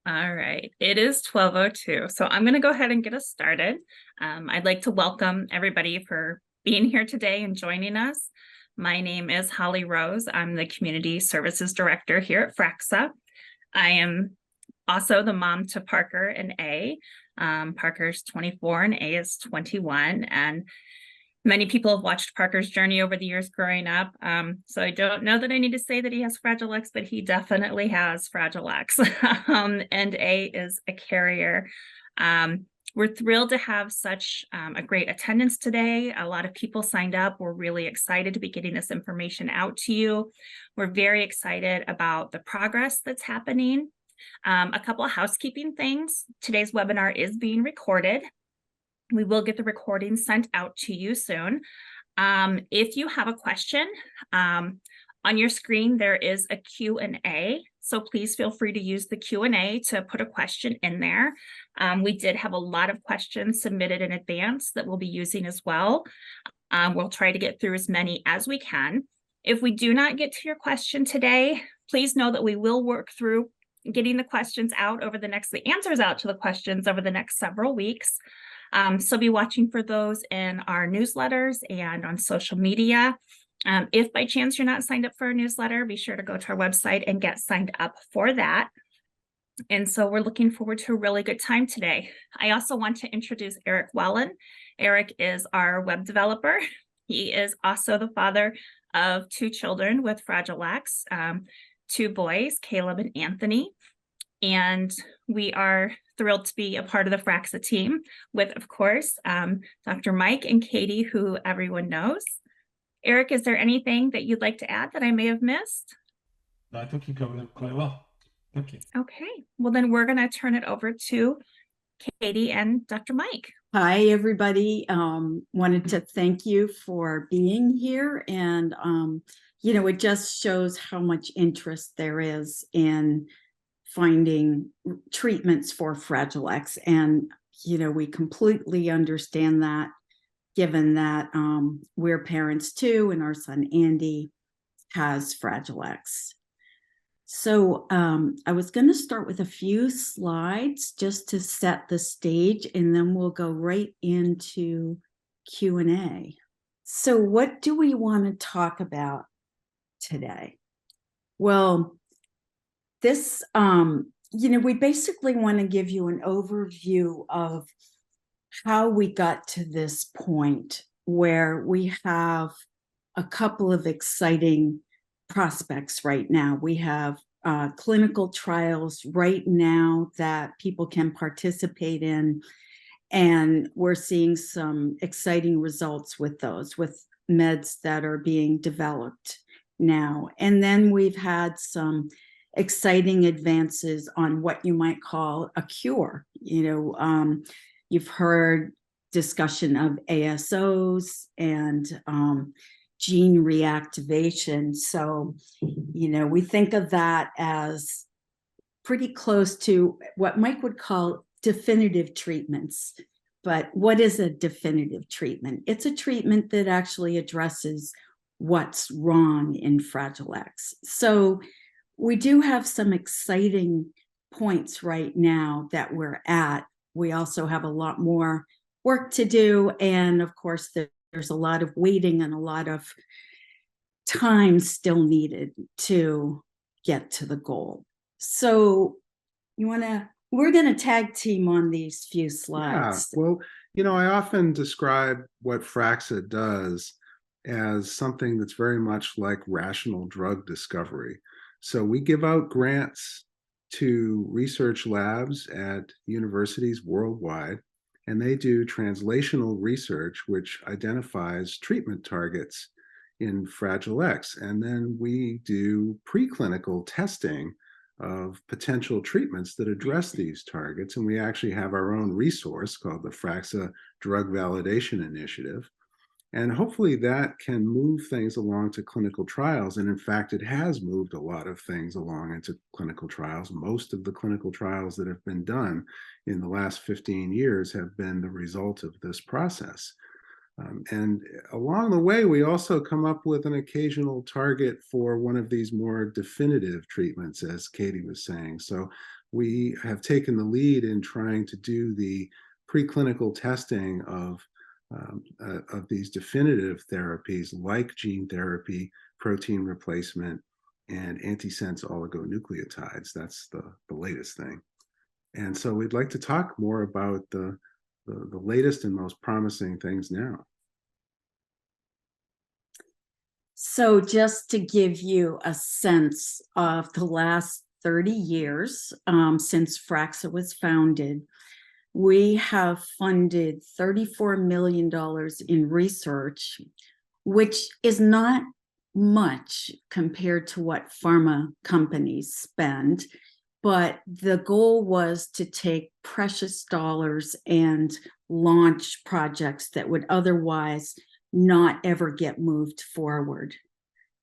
All right, it is 12:02, so I'm going to go ahead and get us started. I'd like to welcome everybody for being here today and joining us. My name is Holly Rose. I'm the Community Services Director here at FRAXA. I am also the mom to Parker and A. Parker's 24 and A is 21, and many people have watched Parker's journey over the years growing up. So I don't know that I need to say that he has Fragile X, but he definitely has Fragile X. And A is a carrier. We're thrilled to have such a great attendance today. A lot of people signed up. We're really excited to be getting this information out to you. We're very excited about the progress that's happening. A couple of housekeeping things. Today's webinar is being recorded. We will get the recording sent out to you soon. If you have a question, on your screen, there is a Q&A. So please feel free to use the Q&A to put a question in there. We did have a lot of questions submitted in advance that we'll be using as well. We'll try to get through as many as we can. If we do not get to your question today, please know that we will work through getting the questions out over the answers out to the questions over the next several weeks. So be watching for those in our newsletters and on social media. If by chance you're not signed up for our newsletter, be sure to go to our website and get signed up for that. And so we're looking forward to a really good time today. I also want to introduce Eric Wellen. Eric is our web developer. He is also the father of 2 children with Fragile X, 2 boys, Caleb and Anthony. And we are thrilled to be a part of the FRAXA team with, of course, Dr. Mike and Katie, who everyone knows. Eric, is there anything that you'd like to add that I may have missed? I think you covered it quite well. Thank you. Okay, well then we're going to turn it over to Katie and Dr. Mike. Hi, everybody. Wanted to thank you for being here. And, it just shows how much interest there is in finding treatments for Fragile X. And, we completely understand that, given that we're parents too, and our son Andy has Fragile X. So I was going to start with a few slides just to set the stage, and then we'll go right into Q&A. So what do we want to talk about today? Well, this, we basically want to give you an overview of how we got to this point where we have a couple of exciting prospects right now. We have clinical trials right now that people can participate in, and we're seeing some exciting results with those, with meds that are being developed now. And then we've had some exciting advances on what you might call a cure. You've heard discussion of ASOs and gene reactivation. So, we think of that as pretty close to what Mike would call definitive treatments. But what is a definitive treatment? It's a treatment that actually addresses what's wrong in Fragile X. So we do have some exciting points right now that we're at. We also have a lot more work to do. And of course, there's a lot of waiting and a lot of time still needed to get to the goal. So we're going to tag team on these few slides. Yeah, well, I often describe what FRAXA does as something that's very much like rational drug discovery. So we give out grants to research labs at universities worldwide, and they do translational research, which identifies treatment targets in Fragile X. And then we do preclinical testing of potential treatments that address these targets. And we actually have our own resource called the FRAXA Drug Validation Initiative. And hopefully that can move things along to clinical trials. And in fact, it has moved a lot of things along into clinical trials. Most of the clinical trials that have been done in the last 15 years have been the result of this process. And along the way, we also come up with an occasional target for one of these more definitive treatments, as Katie was saying. So we have taken the lead in trying to do the preclinical testing of these definitive therapies like gene therapy, protein replacement, and antisense oligonucleotides. That's the latest thing. And so we'd like to talk more about the latest and most promising things now. So just to give you a sense of the last 30 years since FRAXA was founded, we have funded $34 million in research, which is not much compared to what pharma companies spend. But the goal was to take precious dollars and launch projects that would otherwise not ever get moved forward.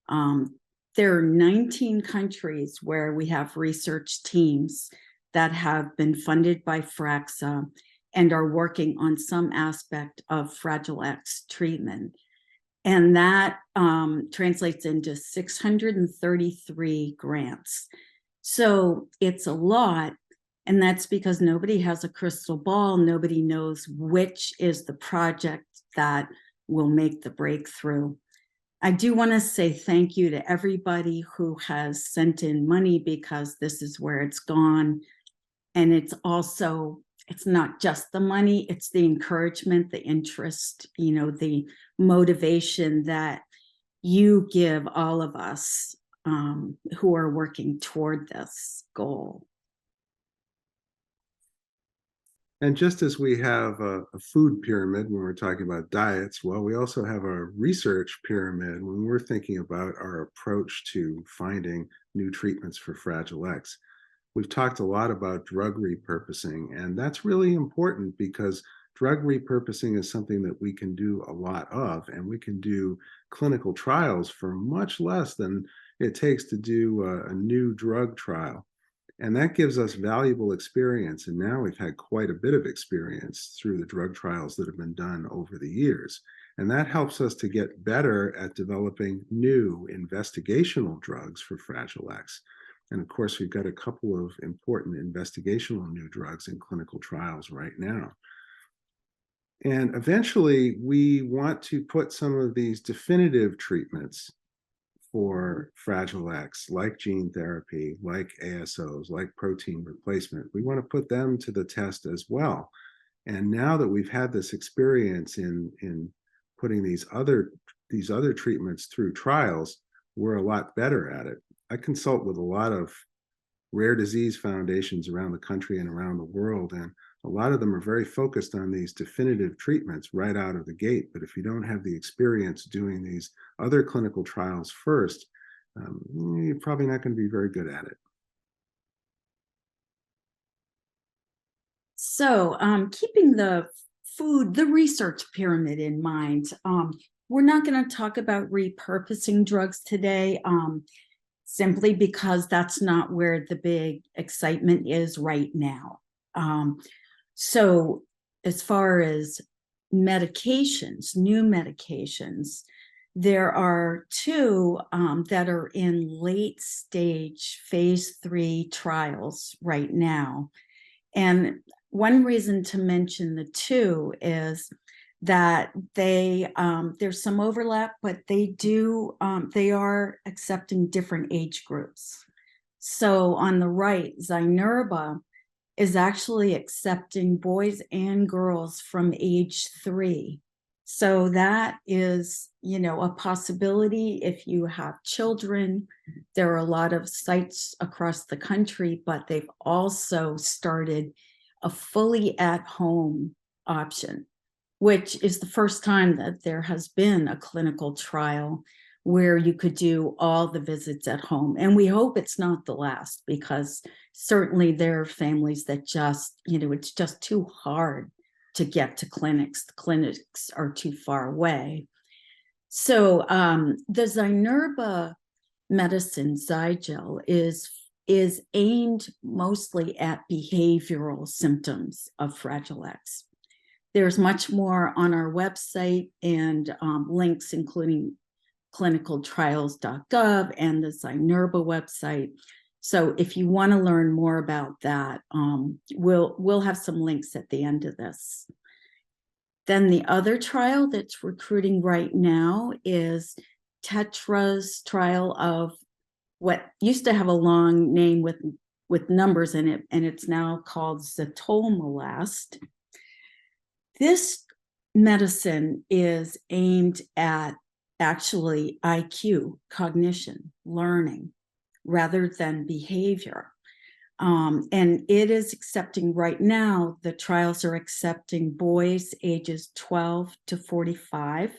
There are 19 countries where we have research teams that have been funded by FRAXA and are working on some aspect of Fragile X treatment. And that translates into 633 grants. So it's a lot, and that's because nobody has a crystal ball. Nobody knows which is the project that will make the breakthrough. I do want to say thank you to everybody who has sent in money, because this is where it's gone. And it's also, it's not just the money, it's the encouragement, the interest, the motivation that you give all of us who are working toward this goal. And just as we have a food pyramid when we're talking about diets, well, we also have a research pyramid when we're thinking about our approach to finding new treatments for Fragile X. We've talked a lot about drug repurposing, and that's really important because drug repurposing is something that we can do a lot of, and we can do clinical trials for much less than it takes to do a new drug trial. And that gives us valuable experience. And now we've had quite a bit of experience through the drug trials that have been done over the years. And that helps us to get better at developing new investigational drugs for Fragile X. And of course, we've got a couple of important investigational new drugs in clinical trials right now. And eventually, we want to put some of these definitive treatments for Fragile X, like gene therapy, like ASOs, like protein replacement. We want to put them to the test as well. And now that we've had this experience in putting these other treatments through trials, we're a lot better at it. I consult with a lot of rare disease foundations around the country and around the world, and a lot of them are very focused on these definitive treatments right out of the gate. But if you don't have the experience doing these other clinical trials first, you're probably not going to be very good at it. So keeping the research pyramid in mind, we're not going to talk about repurposing drugs today, simply because that's not where the big excitement is right now. So as far as medications, new medications, there are two that are in late stage phase 3 trials right now. And one reason to mention the two is that there's some overlap, but they are accepting different age groups. So on the right, Zynerba is actually accepting boys and girls from age 3. So that is, a possibility if you have children. There are a lot of sites across the country, but they've also started a fully at-home option, which is the first time that there has been a clinical trial where you could do all the visits at home. And we hope it's not the last, because certainly there are families that just, it's just too hard to get to clinics. The clinics are too far away. So the Zynerba medicine, Zygel, is aimed mostly at behavioral symptoms of Fragile X. There's much more on our website, and links including clinicaltrials.gov and the Zynerba website. So if you want to learn more about that, we'll have some links at the end of this. Then the other trial that's recruiting right now is Tetra's trial of what used to have a long name with numbers in it, and it's now called zotolmolast. This medicine is aimed at actually IQ, cognition, learning, rather than behavior. And it is accepting right now, the trials are accepting boys ages 12 to 45.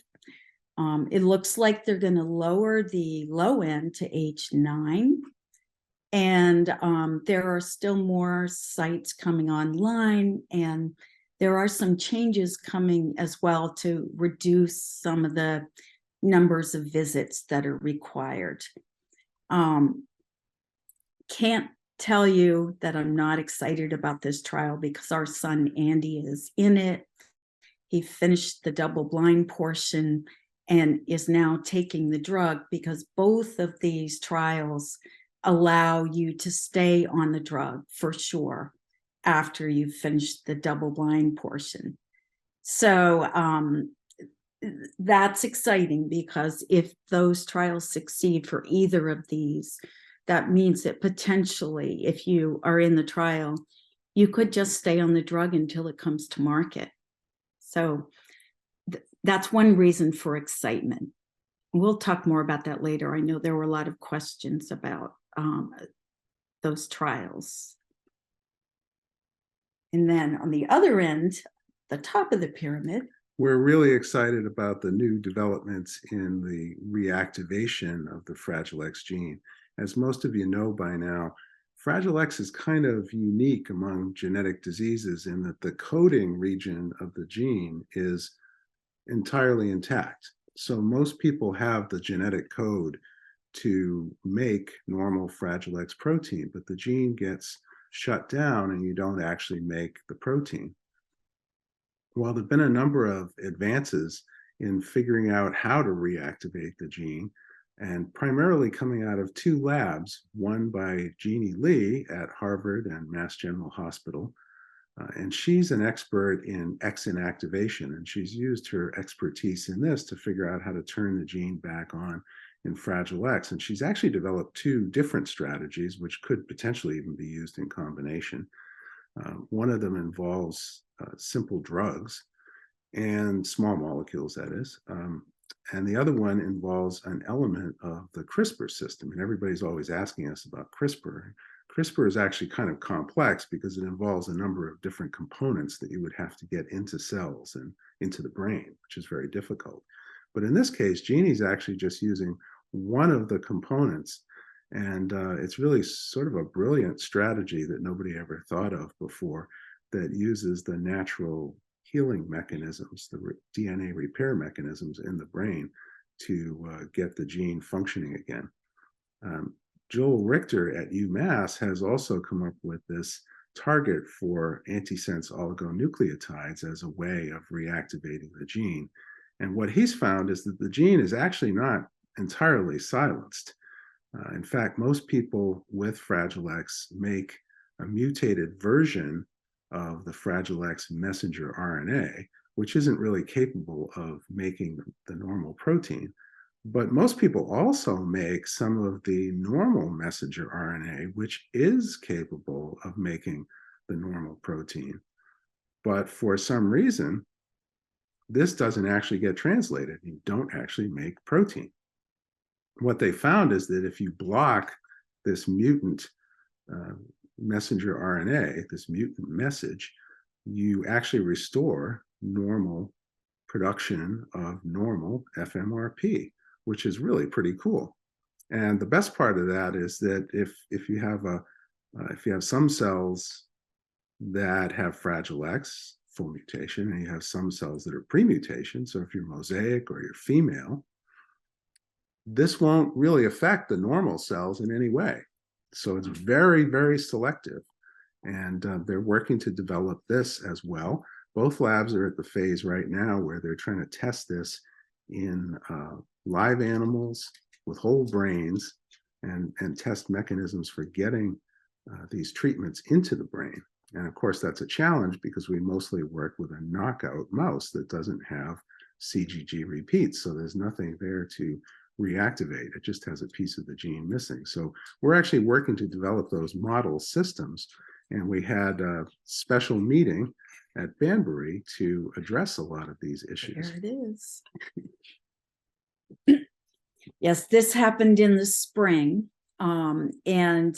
It looks like they're going to lower the low end to age 9. And there are still more sites coming online, and there are some changes coming as well to reduce some of the numbers of visits that are required. Can't tell you that I'm not excited about this trial because our son Andy is in it. He finished the double-blind portion and is now taking the drug, because both of these trials allow you to stay on the drug for sure after you've finished the double-blind portion. So that's exciting, because if those trials succeed for either of these, that means that potentially, if you are in the trial, you could just stay on the drug until it comes to market. So that's one reason for excitement. We'll talk more about that later. I know there were a lot of questions about those trials. And then on the other end, the top of the pyramid, we're really excited about the new developments in the reactivation of the Fragile X gene. As most of you know by now, Fragile X is kind of unique among genetic diseases in that the coding region of the gene is entirely intact. So most people have the genetic code to make normal Fragile X protein, but the gene gets shut down and you don't actually make the protein. Well, there have been a number of advances in figuring out how to reactivate the gene, and primarily coming out of 2 labs, one by Jeannie Lee at Harvard and Mass General Hospital. And she's an expert in X inactivation, and she's used her expertise in this to figure out how to turn the gene back on in Fragile X. And she's actually developed 2 different strategies, which could potentially even be used in combination. One of them involves simple drugs and small molecules, that is. And the other one involves an element of the CRISPR system. And everybody's always asking us about CRISPR. CRISPR is actually kind of complex because it involves a number of different components that you would have to get into cells and into the brain, which is very difficult. But in this case, Jeannie's actually just using one of the components. And it's really sort of a brilliant strategy that nobody ever thought of before, that uses the natural healing mechanisms, the DNA repair mechanisms in the brain to get the gene functioning again. Joel Richter at UMass has also come up with this target for antisense oligonucleotides as a way of reactivating the gene. And what he's found is that the gene is actually not entirely silenced. In fact, most people with Fragile X make a mutated version of the Fragile X messenger RNA, which isn't really capable of making the normal protein. But most people also make some of the normal messenger RNA, which is capable of making the normal protein. But for some reason, this doesn't actually get translated. You don't actually make protein. What they found is that if you block this mutant messenger RNA, this mutant message, you actually restore normal production of normal FMRP, which is really pretty cool. And the best part of that is that if you have some cells that have Fragile X, full mutation, and you have some cells that are pre-mutation, so if you're mosaic or you're female, this won't really affect the normal cells in any way. So it's very, very selective. And they're working to develop this as well. Both labs are at the phase right now where they're trying to test this in live animals with whole brains and test mechanisms for getting these treatments into the brain. And of course, that's a challenge because we mostly work with a knockout mouse that doesn't have CGG repeats. So there's nothing there to reactivate. It just has a piece of the gene missing. So we're actually working to develop those model systems. And we had a special meeting at Banbury to address a lot of these issues. There it is. Yes, this happened in the spring. And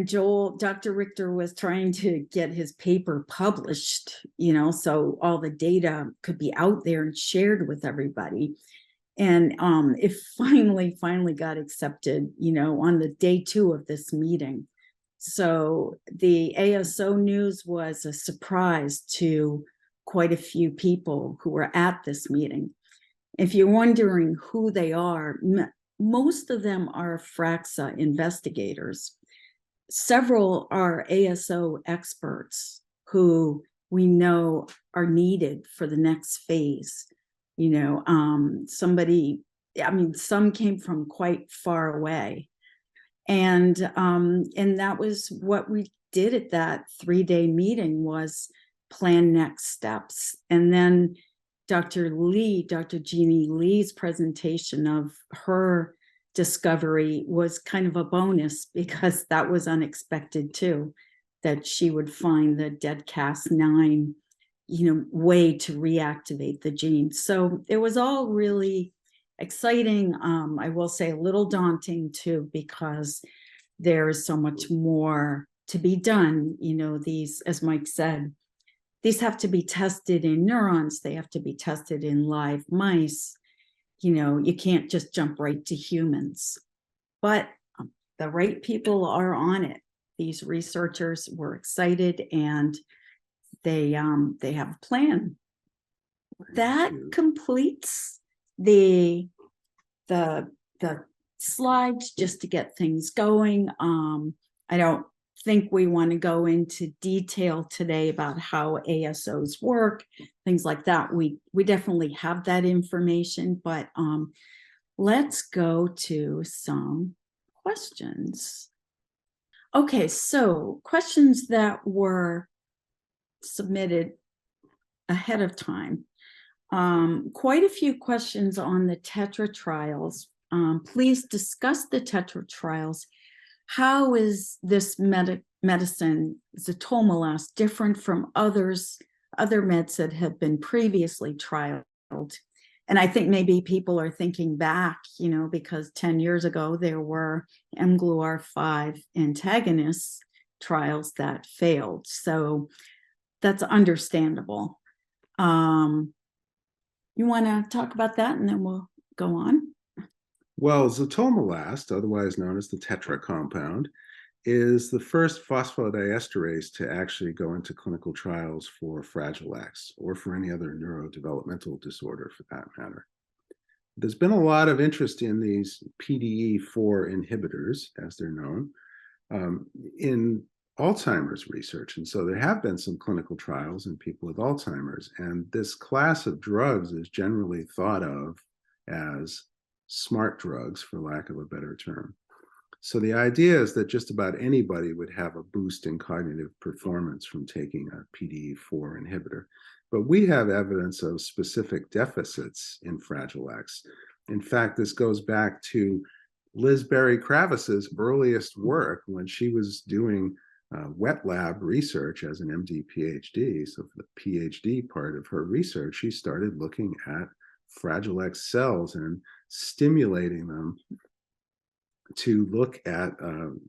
Joel, Dr. Richter was trying to get his paper published, so all the data could be out there and shared with everybody. And it finally got accepted, on the day 2 of this meeting. So the ASO news was a surprise to quite a few people who were at this meeting. If you're wondering who they are, most of them are FRAXA investigators. Several are ASO experts who we know are needed for the next phase. Some came from quite far away. And that was what we did at that 3-day meeting, was plan next steps. And then Dr. Jeannie Lee's presentation of her discovery was kind of a bonus, because that was unexpected too, that she would find the dead Cas9 way to reactivate the gene. So it was all really exciting. I will say a little daunting too, because there is so much more to be done. These, as Mike said, these have to be tested in neurons. They have to be tested in live mice. You can't just jump right to humans, but the right people are on it. These researchers were excited, and they have a plan. That completes the slides just to get things going. I don't think we want to go into detail today about how ASOs work, things like that. We definitely have that information, but let's go to some questions. Okay, so questions that were submitted ahead of time. Quite a few questions on the Tetra trials. Please discuss the Tetra trials. How is this medicine, zotolmilast, different from other meds that have been previously trialed? And I think maybe people are thinking back, because 10 years ago, there were mGluR5 antagonists trials that failed. So that's understandable. You want to talk about that, and then we'll go on? Well, zotolmilast, otherwise known as the Tetra compound, is the first phosphodiesterase to actually go into clinical trials for Fragile X, or for any other neurodevelopmental disorder for that matter. There's been a lot of interest in these PDE4 inhibitors, as they're known, in Alzheimer's research. And so there have been some clinical trials in people with Alzheimer's. And this class of drugs is generally thought of as smart drugs, for lack of a better term. So the idea is that just about anybody would have a boost in cognitive performance from taking a PDE4 inhibitor. But we have evidence of specific deficits in Fragile X. In fact, this goes back to Liz Berry-Kravis's earliest work when she was doing wet lab research as an MD PhD. So for the PhD part of her research, she started looking at Fragile X cells and stimulating them to look at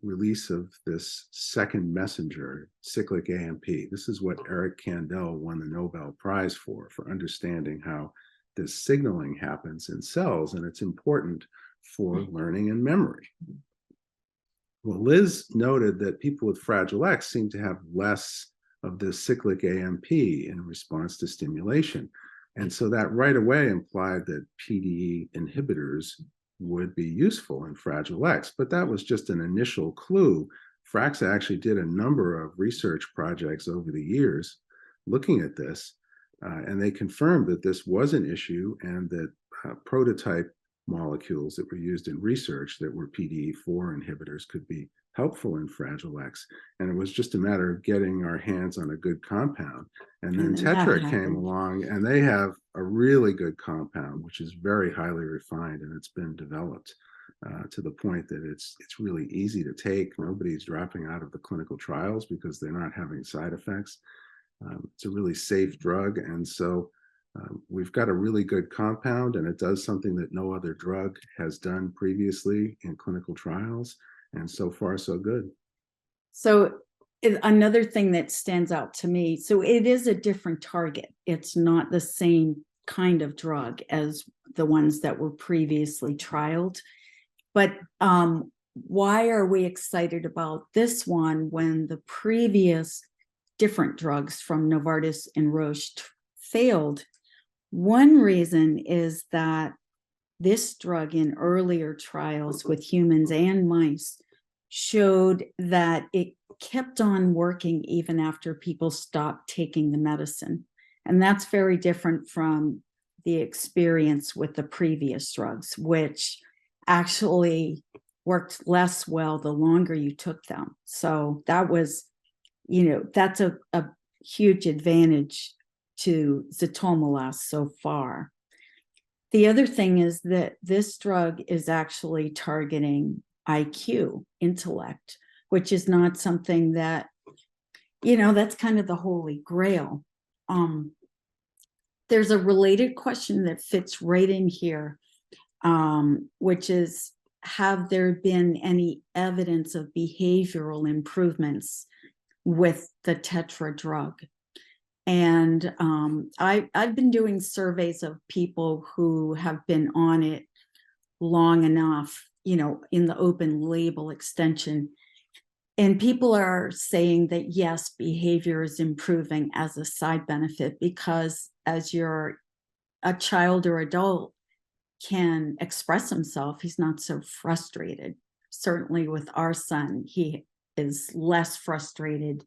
release of this second messenger, cyclic AMP. This is what Eric Kandel won the Nobel Prize for understanding how this signaling happens in cells, and it's important for learning and memory. Well, Liz noted that people with Fragile X seem to have less of this cyclic AMP in response to stimulation. And so that right away implied that PDE inhibitors would be useful in Fragile X, but that was just an initial clue. FRAXA actually did a number of research projects over the years looking at this, and they confirmed that this was an issue, and that prototype molecules that were used in research that were PDE4 inhibitors could be helpful in Fragile X. And it was just a matter of getting our hands on a good compound. And then Tetra came along, and they have a really good compound, which is very highly refined, and it's been developed to the point that it's really easy to take. Nobody's dropping out of the clinical trials because they're not having side effects. It's a really safe drug. And so we've got a really good compound, and it does something that no other drug has done previously in clinical trials. And so far, so good. So another thing that stands out to me, so it is a different target. It's not the same kind of drug as the ones that were previously trialed. But why are we excited about this one when the previous different drugs from Novartis and Roche failed? One reason is that this drug in earlier trials with humans and mice showed that it kept on working even after people stopped taking the medicine. And that's very different from the experience with the previous drugs, which actually worked less well the longer you took them. So that was, that's a huge advantage to zatomalast so far. The other thing is that this drug is actually targeting IQ, intellect, which is not something that, that's kind of the holy grail. There's a related question that fits right in here, which is, have there been any evidence of behavioral improvements with the Tetra drug? And I've been doing surveys of people who have been on it long enough, in the open label extension. And people are saying that, yes, behavior is improving as a side benefit, because as you're a child or adult can express himself, he's not so frustrated. Certainly with our son, he is less frustrated,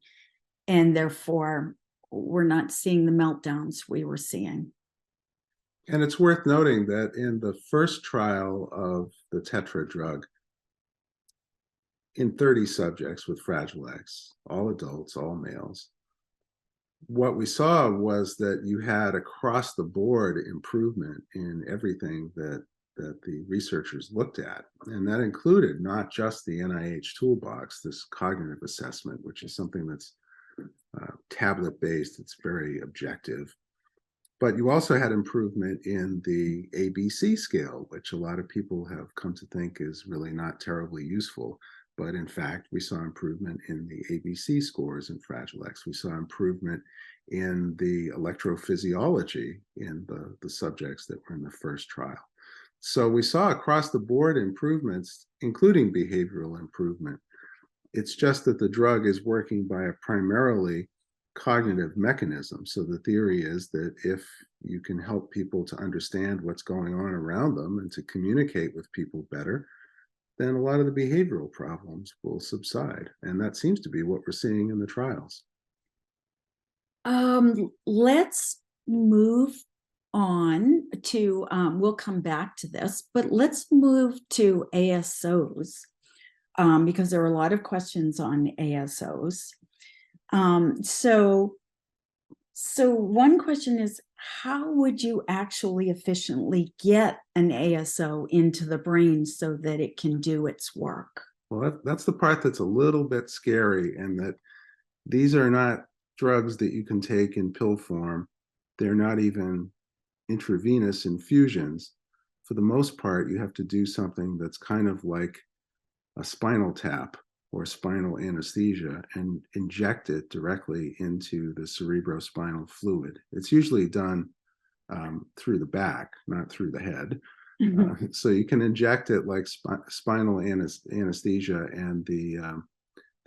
and therefore we're not seeing the meltdowns we were seeing. And it's worth noting that in the first trial of the Tetra drug, in 30 subjects with Fragile X, all adults, all males, what we saw was that you had across the board improvement in everything that the researchers looked at. And that included not just the NIH toolbox, this cognitive assessment, which is something that's tablet-based, it's very objective. But you also had improvement in the ABC scale, which a lot of people have come to think is really not terribly useful. But in fact, we saw improvement in the ABC scores in Fragile X. We saw improvement in the electrophysiology in the subjects that were in the first trial. So we saw across the board improvements, including behavioral improvement. It's just that the drug is working by a primarily cognitive mechanism. So the theory is that if you can help people to understand what's going on around them and to communicate with people better, then a lot of the behavioral problems will subside. And that seems to be what we're seeing in the trials. Let's move on to, we'll come back to this, but let's move to ASOs, because there are a lot of questions on ASOs. So one question is, how would you actually efficiently get an ASO into the brain so that it can do its work? Well, that's the part that's a little bit scary, and that these are not drugs that you can take in pill form. They're not even intravenous infusions. For the most part, you have to do something that's kind of like a spinal tap or spinal anesthesia and inject it directly into the cerebrospinal fluid. It's usually done through the back, not through the head. Mm-hmm. So you can inject it like spinal anesthesia, and the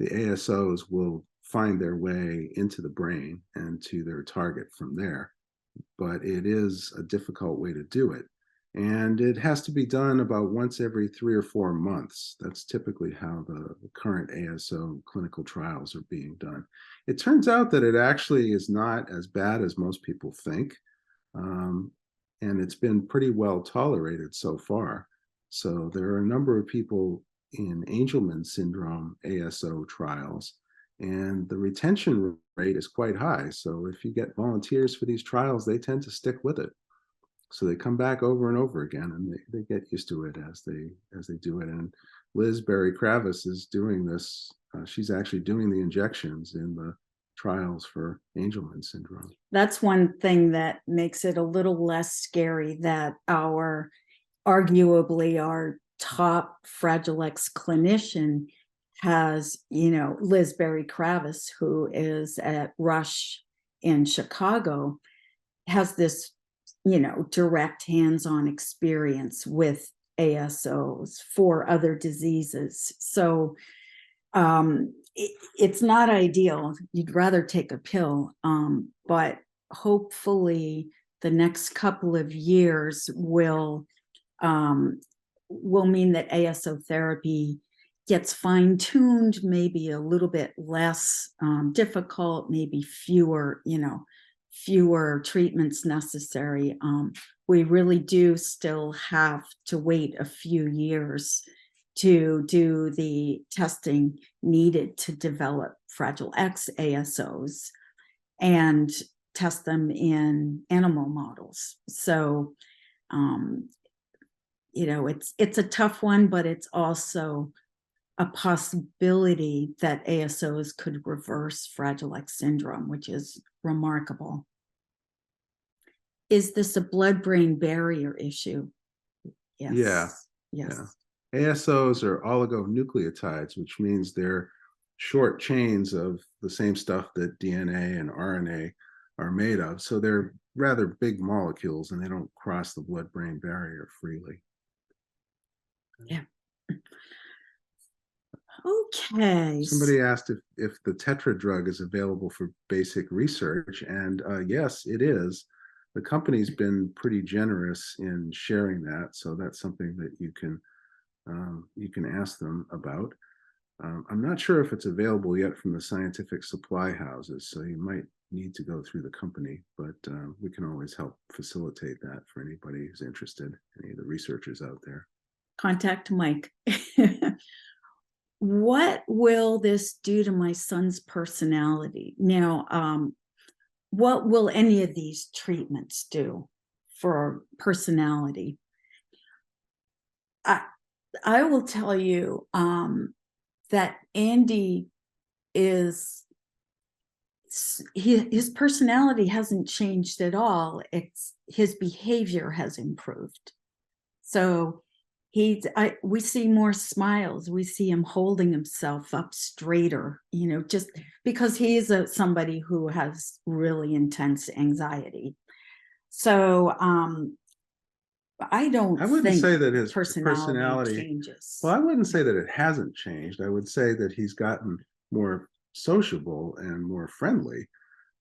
ASOs will find their way into the brain and to their target from there. But it is a difficult way to do it. And it has to be done about once every 3 or 4 months. That's typically how the current ASO clinical trials are being done. It turns out that it actually is not as bad as most people think. and it's been pretty well tolerated so far. So there are a number of people in Angelman syndrome ASO trials, and the retention rate is quite high. So if you get volunteers for these trials, they tend to stick with it. So they come back over and over again, and they get used to it as they do it. And Liz Berry-Kravis is doing this. She's actually doing the injections in the trials for Angelman syndrome. That's one thing that makes it a little less scary, that arguably our top Fragile X clinician has, Liz Berry-Kravis, who is at Rush in Chicago, has this, direct hands-on experience with ASOs for other diseases. So it's not ideal. You'd rather take a pill, but hopefully the next couple of years will mean that ASO therapy gets fine-tuned, maybe a little bit less difficult, maybe fewer treatments necessary. We really do still have to wait a few years to do the testing needed to develop Fragile X ASOs and test them in animal models. So, it's a tough one, but it's also a possibility that ASOs could reverse Fragile X syndrome, which is remarkable. Is this a blood-brain barrier issue? Yes. Yeah. Yes. Yeah. ASOs are oligonucleotides, which means they're short chains of the same stuff that DNA and RNA are made of. So they're rather big molecules, and they don't cross the blood-brain barrier freely. Yeah. Okay. Somebody asked if the Tetra drug is available for basic research, and yes, it is. The company's been pretty generous in sharing that, so that's something that you can ask them about. I'm not sure if it's available yet from the scientific supply houses, so you might need to go through the company, but we can always help facilitate that for anybody who's interested, any of the researchers out there. Contact Mike. What will this do to my son's personality? Now, what will any of these treatments do for personality? I will tell you that Andy his personality hasn't changed at all. It's his behavior has improved. So we see more smiles. We see him holding himself up straighter, just because he's somebody who has really intense anxiety. So I wouldn't say that his personality changes. Well, I wouldn't say that it hasn't changed. I would say that he's gotten more sociable and more friendly.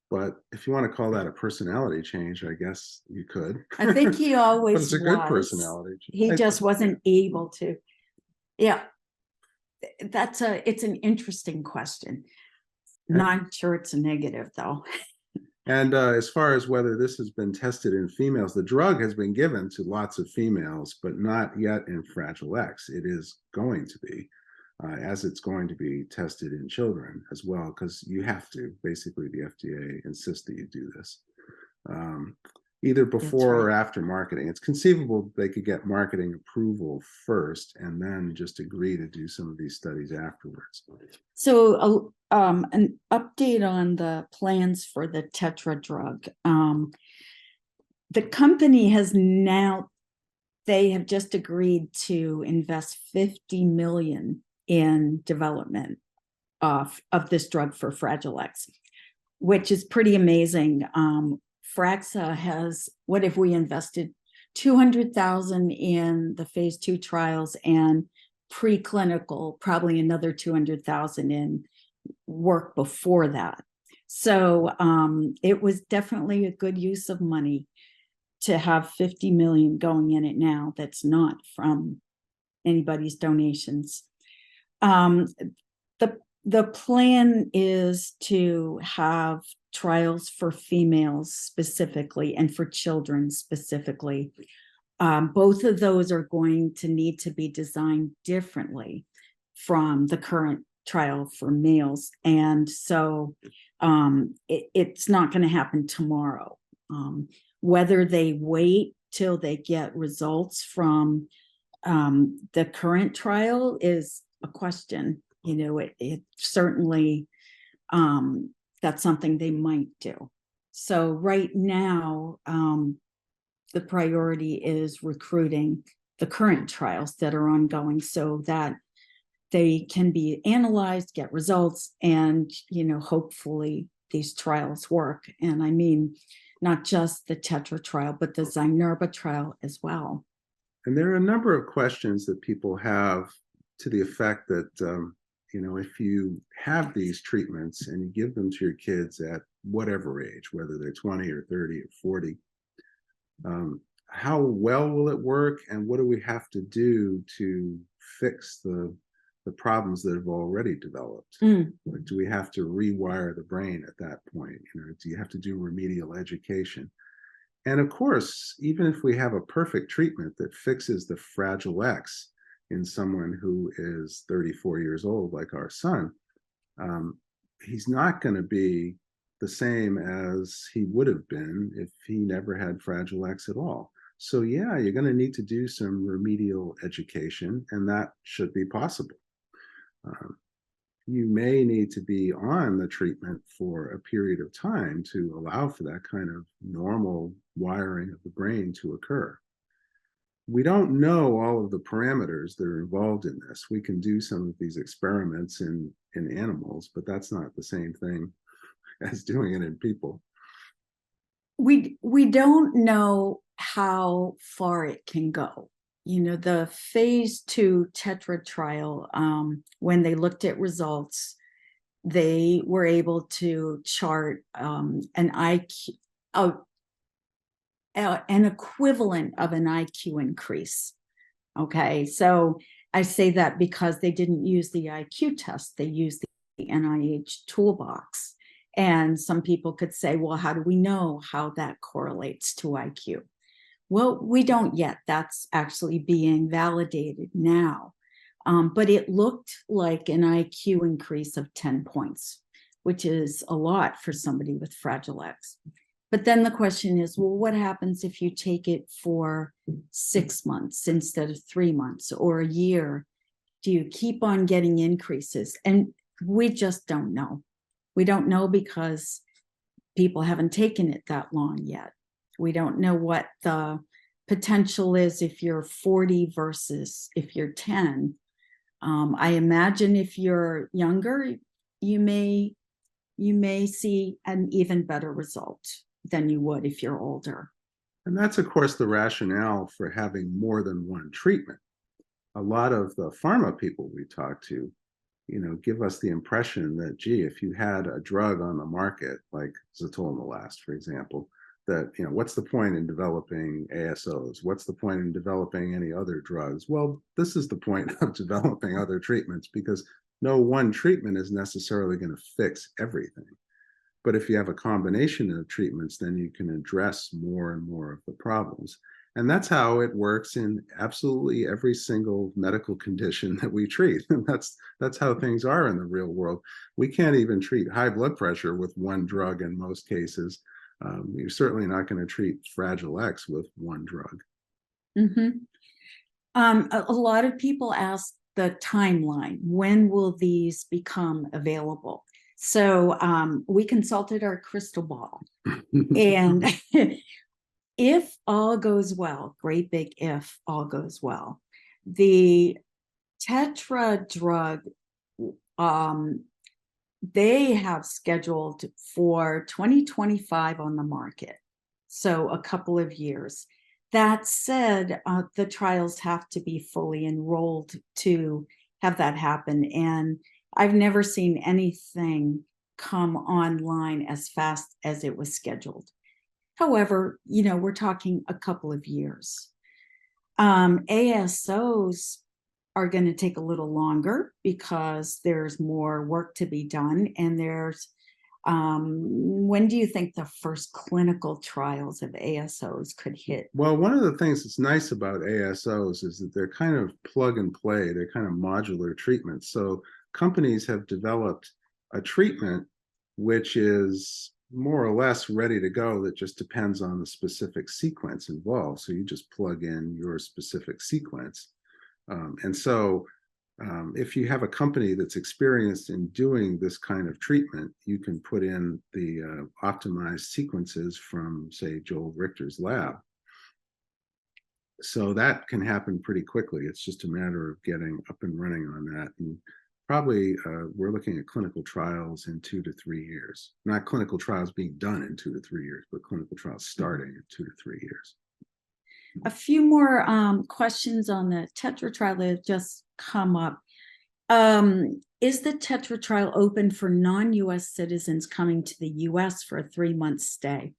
But if you want to call that a personality change, I guess you could. I think he always but it's a good personality change. He just wasn't able to. Yeah, it's an interesting question. Not sure it's a negative though. And as far as whether this has been tested in females, the drug has been given to lots of females, but not yet in Fragile X. It is going to be, as it's going to be tested in children as well, because you have to. Basically, the FDA insists that you do this, either before or after marketing. It's conceivable they could get marketing approval first and then just agree to do some of these studies afterwards. So an update on the plans for the Tetra drug. The company they have just agreed to invest $50 million in development of this drug for Fragile X, which is pretty amazing. FRAXA has, what if we invested $200,000 in the phase 2 trials and preclinical, probably another $200,000 in work before that. So it was definitely a good use of money to have $50 million going in it now. That's not from anybody's donations. The plan is to have trials for females specifically and for children specifically. Both of those are going to need to be designed differently from the current trial for males. And so it's not going to happen tomorrow. Whether they wait till they get results from the current trial is a question. You know, it certainly, that's something they might do. So right now, the priority is recruiting the current trials that are ongoing so that they can be analyzed, get results, and, you know, hopefully these trials work. And I mean, not just the Tetra trial, but the Zynerba trial as well. And there are a number of questions that people have to the effect that, you know, if you have these treatments and you give them to your kids at whatever age, whether they're 20 or 30 or 40, how well will it work, and what do we have to do to fix the problems that have already developed? Like, do we have to rewire the brain at that point? You know, do you have to do remedial education? And of course, even if we have a perfect treatment that fixes the Fragile X in someone who is 34 years old, like our son, he's not going to be the same as he would have been if he never had Fragile X at all. So yeah, you're going to need to do some remedial education, and that should be possible. You may need to be on the treatment for a period of time to allow for that kind of normal wiring of the brain to occur. We don't know all of the parameters that are involved in this. We can do some of these experiments in animals, but that's not the same thing as doing it in people. We don't know how far it can go. You know, the phase 2 Tetra trial, when they looked at results, they were able to chart an IQ, an equivalent of an IQ increase. Okay, so I say that because they didn't use the IQ test, they used the NIH toolbox. And some people could say, well, how do we know how that correlates to IQ? Well, we don't yet. That's actually being validated now. But it looked like an IQ increase of 10 points, which is a lot for somebody with Fragile X. But then the question is, well, what happens if you take it for 6 months instead of 3 months or a year? Do you keep on getting increases? And we just don't know. We don't know because people haven't taken it that long yet. We don't know what the potential is if you're 40 versus if you're 10. I imagine if you're younger, you may see an even better result than you would if you're older. And that's, of course, the rationale for having more than one treatment. A lot of the pharma people we talk to, you know, give us the impression that, gee, if you had a drug on the market, like zatolmilast, for example, that, you know, what's the point in developing ASOs? What's the point in developing any other drugs? Well, this is the point of developing other treatments, because no one treatment is necessarily going to fix everything. But if you have a combination of treatments, then you can address more and more of the problems. And that's how it works in absolutely every single medical condition that we treat. And that's how things are in the real world. We can't even treat high blood pressure with one drug in most cases. You're certainly not going to treat Fragile X with one drug. A lot of people ask the timeline. When will these become available? So we consulted our crystal ball. And if all goes well, great big if all goes well, the Tetra drug, they have scheduled for 2025 on the market. So a couple of years. That said, the trials have to be fully enrolled to have that happen. And I've never seen anything come online as fast as it was scheduled. However, you know, we're talking a couple of years. ASOs are going to take a little longer because there's more work to be done, and there's When do you think the first clinical trials of ASOs could hit? Well, one of the things that's nice about ASOs is that they're kind of plug and play. They're kind of modular treatments. So companies have developed a treatment which is more or less ready to go, that just depends on the specific sequence involved. So you just plug in your specific sequence. If you have a company that's experienced in doing this kind of treatment, you can put in the optimized sequences from, say, Joel Richter's lab. So that can happen pretty quickly. It's just a matter of getting up and running on that. And probably we're looking at clinical trials in 2 to 3 years. Not clinical trials being done in 2 to 3 years, but clinical trials starting in 2 to 3 years. A few more questions on the Tetra trial that have just come up. Is the Tetra trial open for non-US citizens coming to the US for a 3-month stay?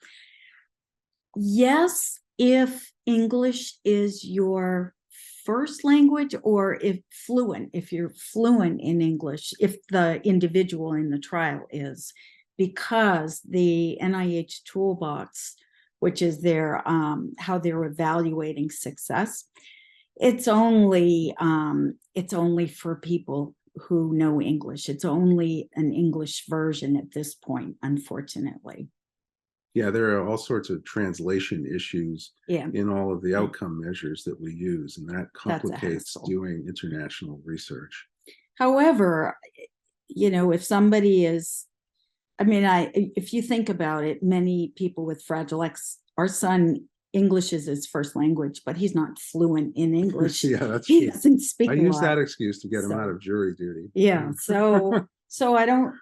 Yes, if English is your first language, or if you're fluent in English, if the individual in the trial is, because the NIH toolbox, which is their how they're evaluating success, it's only for people who know English. It's only an English version at this point, unfortunately. Yeah, there are all sorts of translation issues Yeah. in all of the outcome measures that we use, and that complicates hassle. doing international research. However, if somebody is, if you think about it, many people with Fragile X, our son, English is his first language, but he's not fluent in English. Yeah, that's He true. doesn't speak I a use lot. that excuse to get him So- out of jury duty. Yeah, so I don't,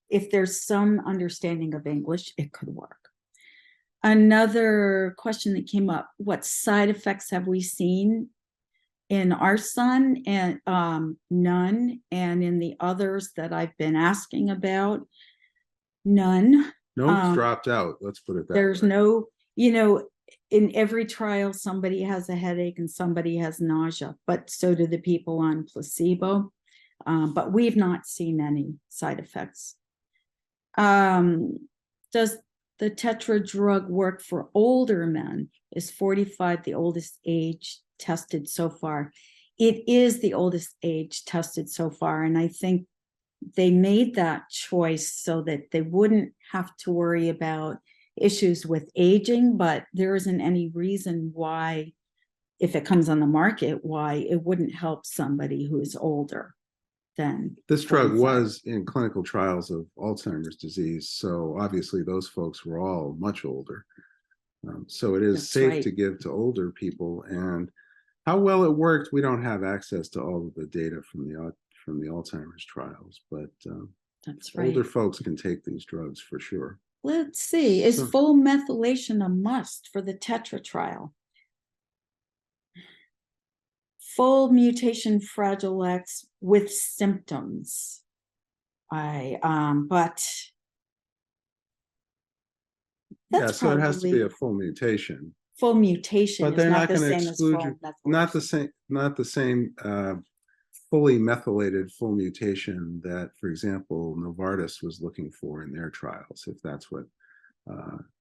if there's some understanding of English, it could work. Another question that came up: what side effects have we seen in our son? And none. And in the others that I've been asking about, none. No's dropped out. Let's put it that There's way. no, in every trial, somebody has a headache and somebody has nausea, but so do the people on placebo. But we've not seen any side effects. Does the Tetra drug work for older men? Is 45 the oldest age tested so far? It is the oldest age tested so far, and I think they made that choice so that they wouldn't have to worry about issues with aging, but there isn't any reason why, if it comes on the market, why it wouldn't help somebody who's older than This drug 45. was in clinical trials of Alzheimer's disease, so obviously those folks were all much older. So it is That's safe right. to give to older people, and how well it worked, we don't have access to all of the data from the Alzheimer's trials, but That's right. older folks can take these drugs for sure. Let's see. Is So- full methylation a must for the Tetra trial? Full mutation Fragile X with symptoms. But Yeah, that's so it has to be probably a full mutation. full mutation. But is they're not not the going to same as exclude full you. methylation. Not the same fully methylated full mutation that, for example, Novartis was looking for in their trials, if that's what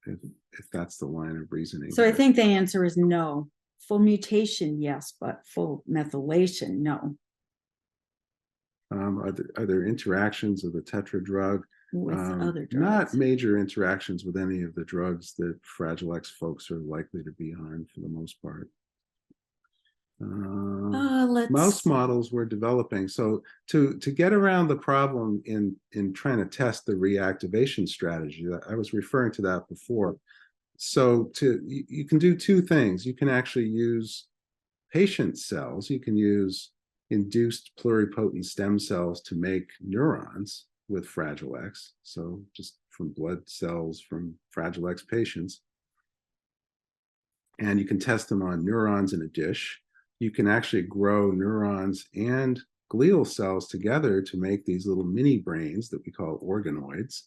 if that's the line of reasoning. So I here. think the answer is no. Full mutation, yes, but full methylation, no. Are there interactions of the Tetra drug? With other drugs. Not major interactions with any of the drugs that Fragile X folks are likely to be on for the most part. Mouse models we're developing. So to get around the problem in trying to test the reactivation strategy, I was referring to that before. So you can do two things. You can actually use patient cells. You can use induced pluripotent stem cells to make neurons with Fragile X. So just from blood cells from Fragile X patients. And you can test them on neurons in a dish. You can actually grow neurons and glial cells together to make these little mini brains that we call organoids.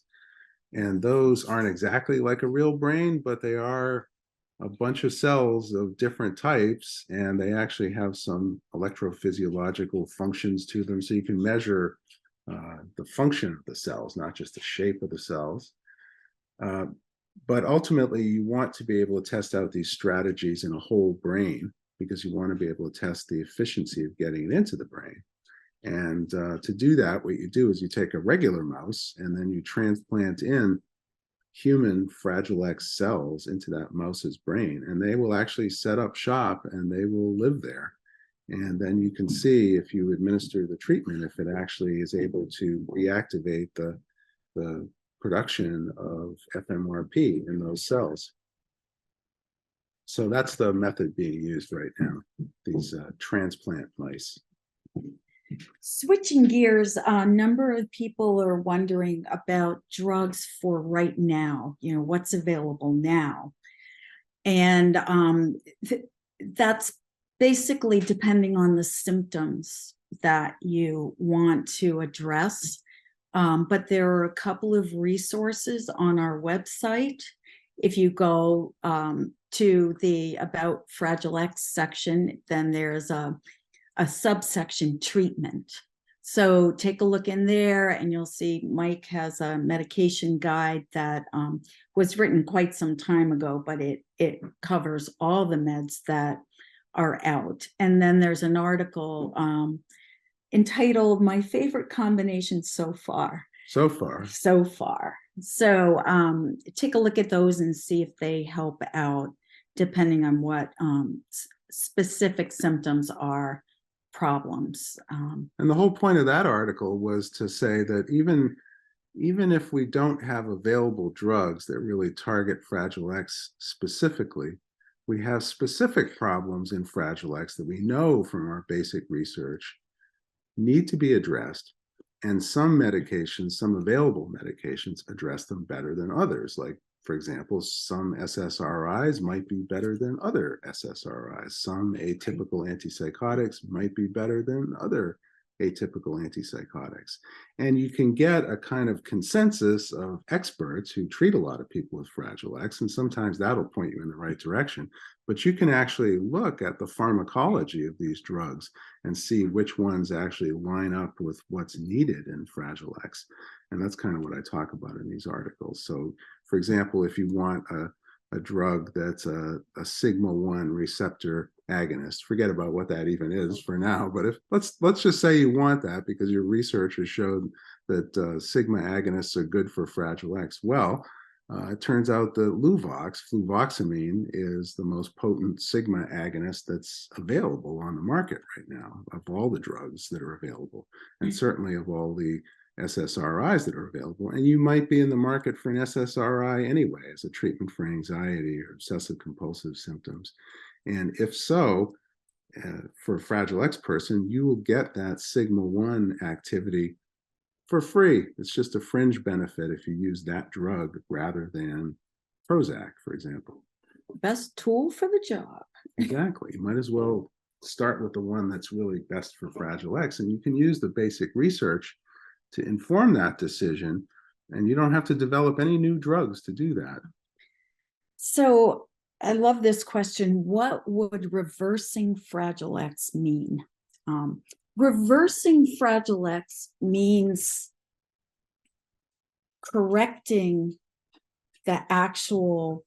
And those aren't exactly like a real brain, but they are a bunch of cells of different types, and they actually have some electrophysiological functions to them. So you can measure the function of the cells, not just the shape of the cells. But ultimately, you want to be able to test out these strategies in a whole brain because you want to be able to test the efficiency of getting it into the brain. And to do that, what you do is you take a regular mouse and then you transplant in human Fragile X cells into that mouse's brain, and they will actually set up shop and they will live there. And then you can see if you administer the treatment, if it actually is able to reactivate the production of FMRP in those cells. So that's the method being used right now, these transplant mice. Switching gears, a number of people are wondering about drugs for right now, what's available now. And that's basically depending on the symptoms that you want to address. But there are a couple of resources on our website. If you go to the About Fragile X section, then there's a subsection treatment. So take a look in there and you'll see Mike has a medication guide that was written quite some time ago, but it covers all the meds that are out. And then there's an article entitled My Favorite Combination So Far. So far. So take a look at those and see if they help out depending on what specific symptoms are problems. And the whole point of that article was to say that even if we don't have available drugs that really target Fragile X specifically, we have specific problems in Fragile X that we know from our basic research need to be addressed. And some medications, some available medications, address them better than others. Like, for example, some SSRIs might be better than other SSRIs. Some atypical antipsychotics might be better than other atypical antipsychotics. And you can get a kind of consensus of experts who treat a lot of people with Fragile X, and sometimes that'll point you in the right direction. But you can actually look at the pharmacology of these drugs and see which ones actually line up with what's needed in Fragile X. And that's kind of what I talk about in these articles. So, for example, if you want a drug that's a sigma-1 receptor agonist, forget about what that even is for now, but if let's just say you want that because your research has showed that sigma agonists are good for Fragile X. Well, it turns out that fluvoxamine, is the most potent sigma agonist that's available on the market right now of all the drugs that are available, and certainly of all the SSRIs that are available. And you might be in the market for an SSRI anyway as a treatment for anxiety or obsessive compulsive symptoms. And if so, for a Fragile X person, you will get that sigma-1 activity for free. It's just a fringe benefit if you use that drug rather than Prozac, for example. Best tool for the job. Exactly. You might as well start with the one that's really best for Fragile X. And you can use the basic research to inform that decision. And you don't have to develop any new drugs to do that. So I love this question. What would reversing Fragile X mean? Reversing Fragile X means correcting the actual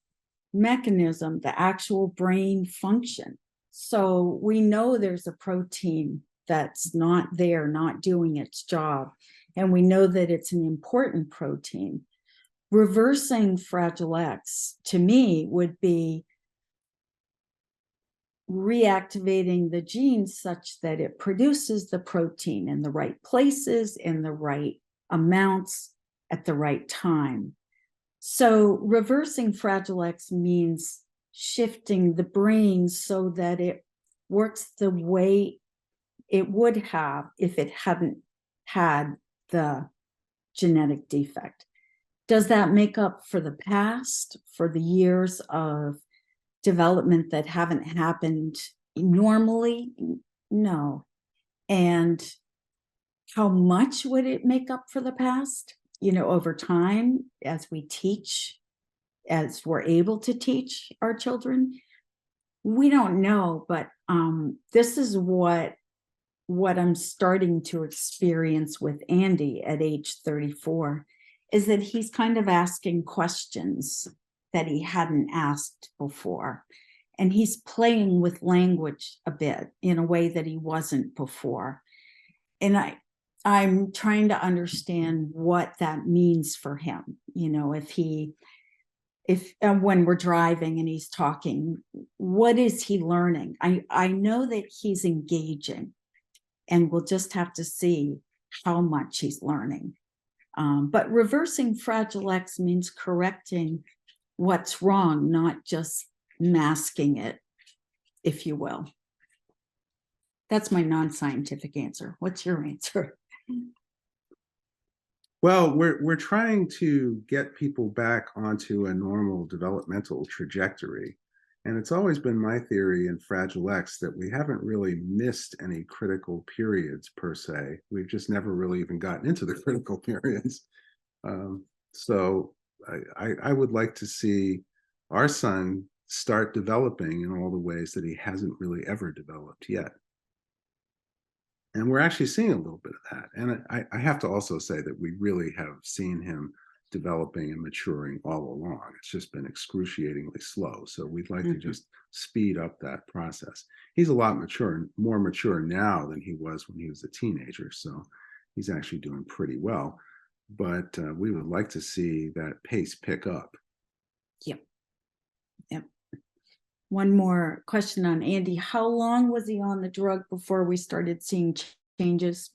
mechanism, the actual brain function. So we know there's a protein that's not there, not doing its job. And we know that it's an important protein. Reversing Fragile X, to me, would be reactivating the gene such that it produces the protein in the right places, in the right amounts, at the right time. So reversing Fragile X means shifting the brain so that it works the way it would have if it hadn't had the genetic defect. Does that make up for the past, for the years of development that haven't happened normally? No. And how much would it make up for the past? Over time, as we teach, as we're able to teach our children, we don't know, but this is what what I'm starting to experience with Andy at age 34 is that he's kind of asking questions that he hadn't asked before. And he's playing with language a bit in a way that he wasn't before. And I'm trying to understand what that means for him. You know, if when we're driving and he's talking, what is he learning? I know that he's engaging, and we'll just have to see how much he's learning. But reversing Fragile X means correcting what's wrong, not just masking it, if you will. That's my non-scientific answer. What's your answer? Well, we're trying to get people back onto a normal developmental trajectory. And it's always been my theory in Fragile X that we haven't really missed any critical periods per se. We've just never really even gotten into the critical periods. So I would like to see our son start developing in all the ways that he hasn't really ever developed yet. And we're actually seeing a little bit of that. And I have to also say that we really have seen him developing and maturing all along. It's just been excruciatingly slow. So we'd like to just speed up that process. He's a lot more mature now than he was when he was a teenager. So he's actually doing pretty well. But we would like to see that pace pick up. Yep. One more question on Andy. How long was he on the drug before we started seeing changes?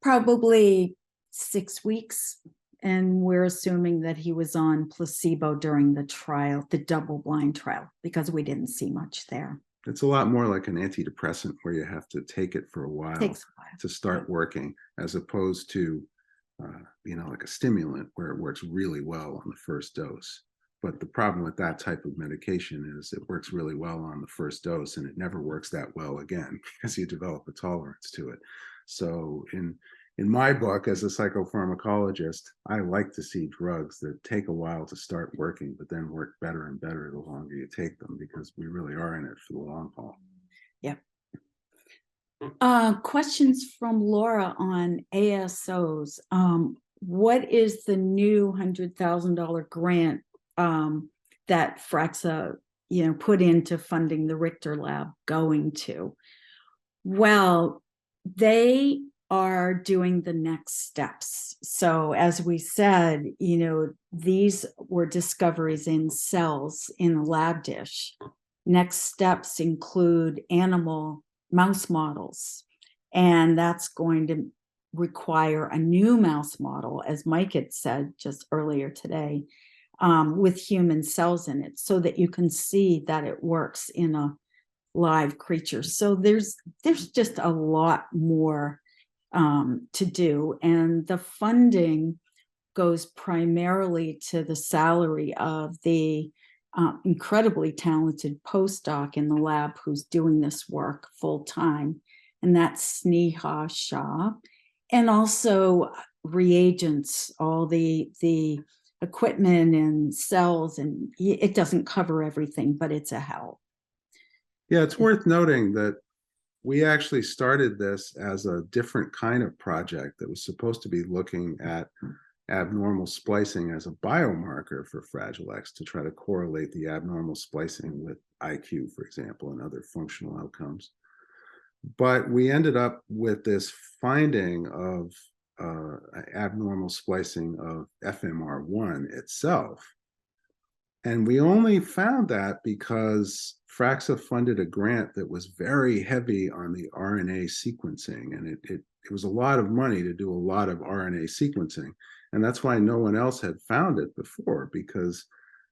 Probably 6 weeks. And we're assuming that he was on placebo during the trial, the double-blind trial, because we didn't see much there. It's a lot more like an antidepressant where you have to take it for a while to start working, as opposed to, like a stimulant where it works really well on the first dose. But the problem with that type of medication is it works really well on the first dose and it never works that well again because you develop a tolerance to it. So in my book, as a psychopharmacologist, I like to see drugs that take a while to start working, but then work better and better the longer you take them, because we really are in it for the long haul. Yeah. Questions from Laura on ASOs. What is the new $100,000 grant that FRAXA, put into funding the Richter lab going to? Well, they are doing the next steps. So as we said, these were discoveries in cells in a lab dish. Next steps include mouse models, and that's going to require a new mouse model, as Mike had said just earlier today, with human cells in it, so that you can see that it works in a live creature. So there's just a lot more to do, and the funding goes primarily to the salary of the incredibly talented postdoc in the lab who's doing this work full time, and that's Sneha Shah, and also reagents, all the equipment and cells, and it doesn't cover everything, but it's a help. Yeah, it's worth noting that we actually started this as a different kind of project that was supposed to be looking at abnormal splicing as a biomarker for Fragile X, to try to correlate the abnormal splicing with IQ, for example, and other functional outcomes. But we ended up with this finding of abnormal splicing of FMR1 itself. And we only found that because FRAXA funded a grant that was very heavy on the RNA sequencing. And it was a lot of money to do a lot of RNA sequencing. And that's why no one else had found it before, because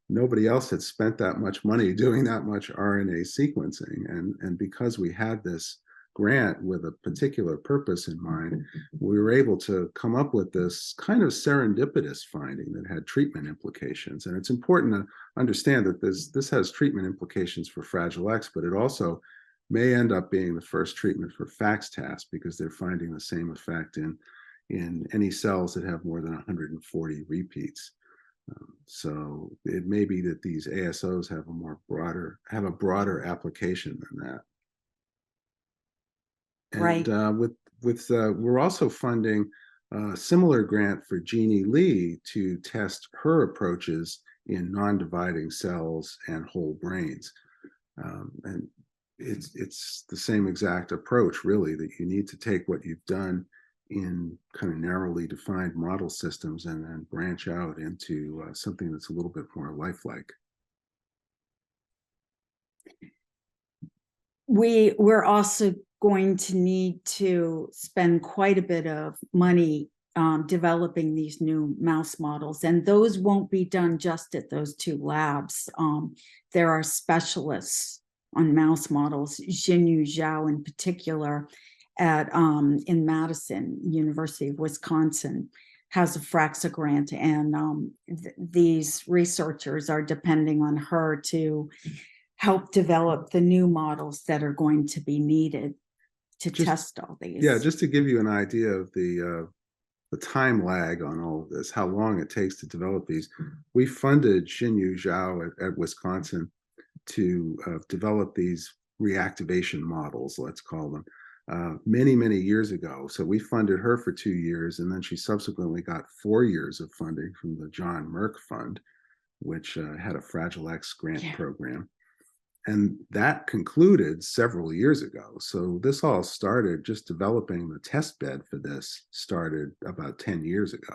nobody else had spent that much money doing that much RNA sequencing. And because we had this grant with a particular purpose in mind, we were able to come up with this kind of serendipitous finding that had treatment implications. And it's important to understand that this has treatment implications for Fragile X, but it also may end up being the first treatment for FAXTAS, because they're finding the same effect in any cells that have more than 140 repeats. So it may be that these ASOs have a broader application than that. And Right. we're also funding a similar grant for Jeannie Lee to test her approaches in non-dividing cells and whole brains. And it's the same exact approach, really, that you need to take what you've done in kind of narrowly defined model systems and then branch out into something that's a little bit more lifelike. We're also going to need to spend quite a bit of money developing these new mouse models, and those won't be done just at those two labs. There are specialists on mouse models, Xinyu Zhao in particular, at in Madison, University of Wisconsin, has a FRAXA grant, and these researchers are depending on her to help develop the new models that are going to be needed to test all these. Yeah, just to give you an idea of the time lag on all of this, how long it takes to develop these. We funded Xinyu Zhao at Wisconsin to develop these reactivation models, let's call them, many, many years ago. So we funded her for 2 years, and then she subsequently got 4 years of funding from the John Merck Fund, which had a Fragile X grant program. And that concluded several years ago. So this all started, just developing the test bed for this started about 10 years ago.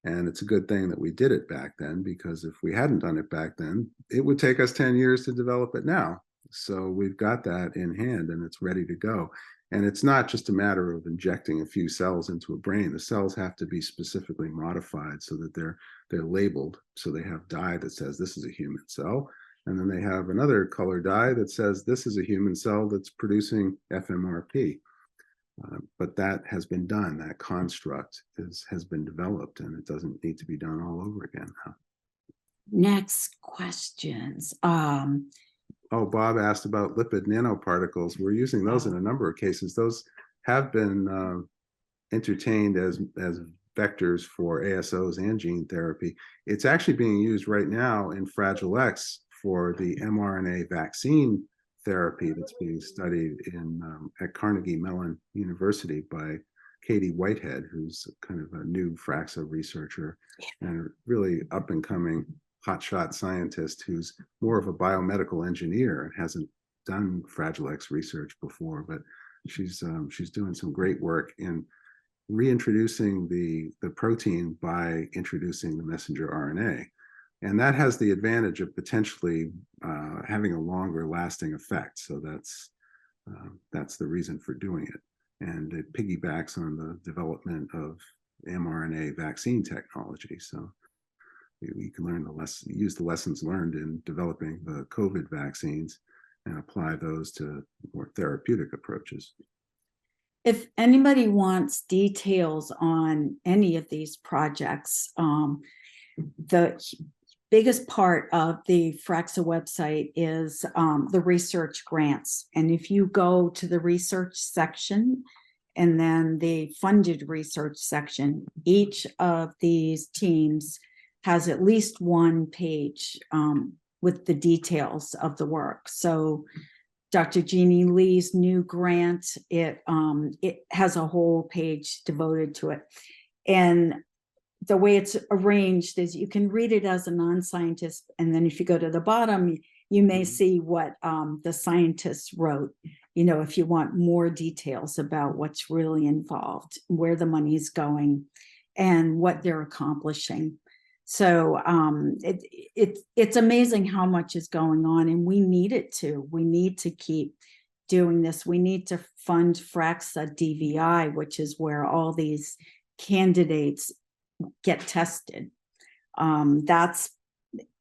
And it's a good thing that we did it back then, because if we hadn't done it back then, it would take us 10 years to develop it now. So we've got that in hand and it's ready to go. And it's not just a matter of injecting a few cells into a brain. The cells have to be specifically modified so that they're labeled. So they have dye that says this is a human cell. And then they have another color dye that says this is a human cell that's producing FMRP. But that has been done. That construct has been developed, and it doesn't need to be done all over again now. Next questions. Oh, Bob asked about lipid nanoparticles. We're using those in a number of cases. Those have been entertained as vectors for ASOs and gene therapy. It's actually being used right now in Fragile X for the mRNA vaccine therapy that's being studied in at Carnegie Mellon University by Katie Whitehead, who's kind of a new FRAXA researcher and really up and coming hotshot scientist who's more of a biomedical engineer and hasn't done Fragile X research before, but she's doing some great work in reintroducing the protein by introducing the messenger RNA. And that has the advantage of potentially having a longer lasting effect. So that's the reason for doing it. And it piggybacks on the development of mRNA vaccine technology. So we can learn use the lessons learned in developing the COVID vaccines and apply those to more therapeutic approaches. If anybody wants details on any of these projects, the biggest part of the FRAXA website is the research grants. And if you go to the research section and then the funded research section, each of these teams has at least one page with the details of the work. So Dr. Jeannie Lee's new grant, it has a whole page devoted to it. And the way it's arranged is you can read it as a non-scientist, and then if you go to the bottom, you may see what the scientists wrote, if you want more details about what's really involved, where the money is going, and what they're accomplishing. So it's amazing how much is going on, and we need it to. We need to keep doing this. We need to fund FRAXA DVI, which is where all these candidates get tested. That's,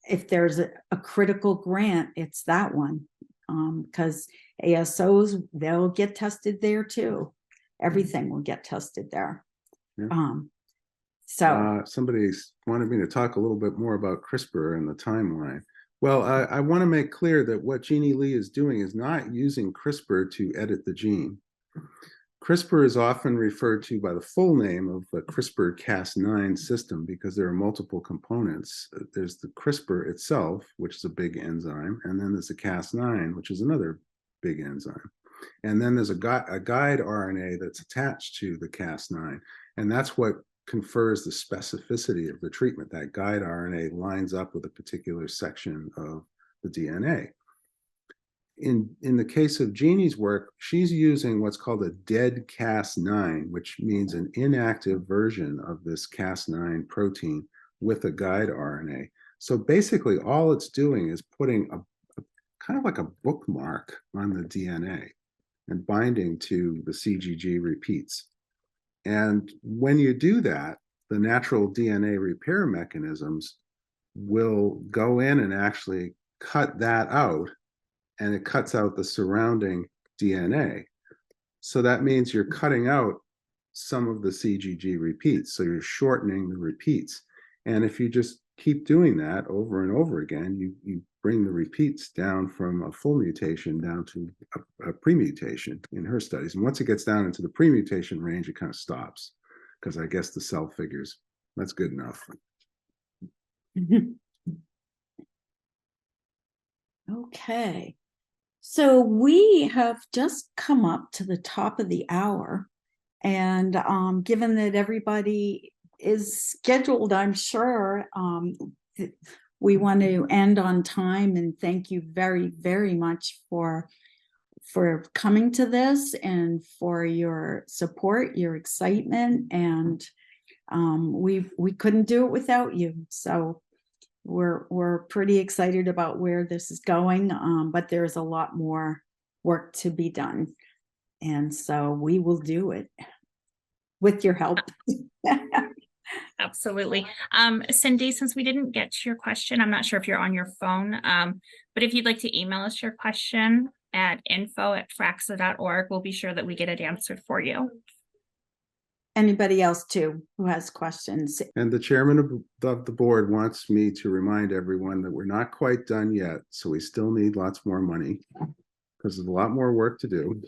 if there's a critical grant, it's that one, because ASOs, they'll get tested there too. Everything will get tested there. Yeah. So somebody wanted me to talk a little bit more about CRISPR and the timeline. Well, I want to make clear that what Jeannie Lee is doing is not using CRISPR to edit the gene. CRISPR is often referred to by the full name of the CRISPR-Cas9 system because there are multiple components. There's the CRISPR itself, which is a big enzyme, and then there's the Cas9, which is another big enzyme. And then there's a guide RNA that's attached to the Cas9, and that's what confers the specificity of the treatment. That guide RNA lines up with a particular section of the DNA. In the case of Jeannie's work, she's using what's called a dead Cas9, which means an inactive version of this Cas9 protein with a guide RNA. So basically all it's doing is putting a kind of like a bookmark on the DNA and binding to the CGG repeats. And when you do that, the natural DNA repair mechanisms will go in and actually cut that out, and it cuts out the surrounding DNA. So that means you're cutting out some of the CGG repeats. So you're shortening the repeats. And if you just keep doing that over and over again, you bring the repeats down from a full mutation down to a pre-mutation in her studies. And once it gets down into the pre-mutation range, it kind of stops, because I guess the cell figures that's good enough. Okay. So we have just come up to the top of the hour. And given that everybody is scheduled, I'm sure we want to end on time, and thank you very, very much for coming to this and for your support, your excitement, and we couldn't do it without you. So we're pretty excited about where this is going, but there's a lot more work to be done, and so we will do it with your help. Absolutely. Cindy, since we didn't get to your question, I'm not sure if you're on your phone, but if you'd like to email us your question at info@fraxa.org, we'll be sure that we get it answered for you. Anybody else too who has questions? And the chairman of the board wants me to remind everyone that we're not quite done yet. So we still need lots more money, because there's a lot more work to do.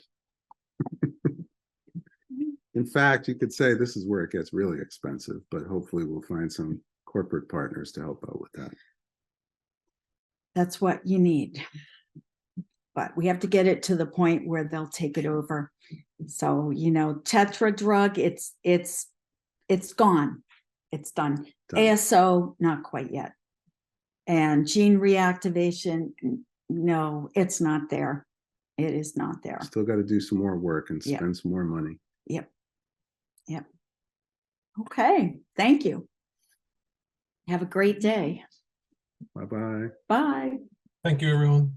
In fact, you could say this is where it gets really expensive, but hopefully we'll find some corporate partners to help out with that. That's what you need. But we have to get it to the point where they'll take it over. So, Tetra drug, it's gone. It's done. ASO, not quite yet. And gene reactivation, no, it's not there. It is not there. Still got to do some more work and spend some more money. Yep. Okay. Thank you. Have a great day. Bye-bye. Bye. Thank you, everyone.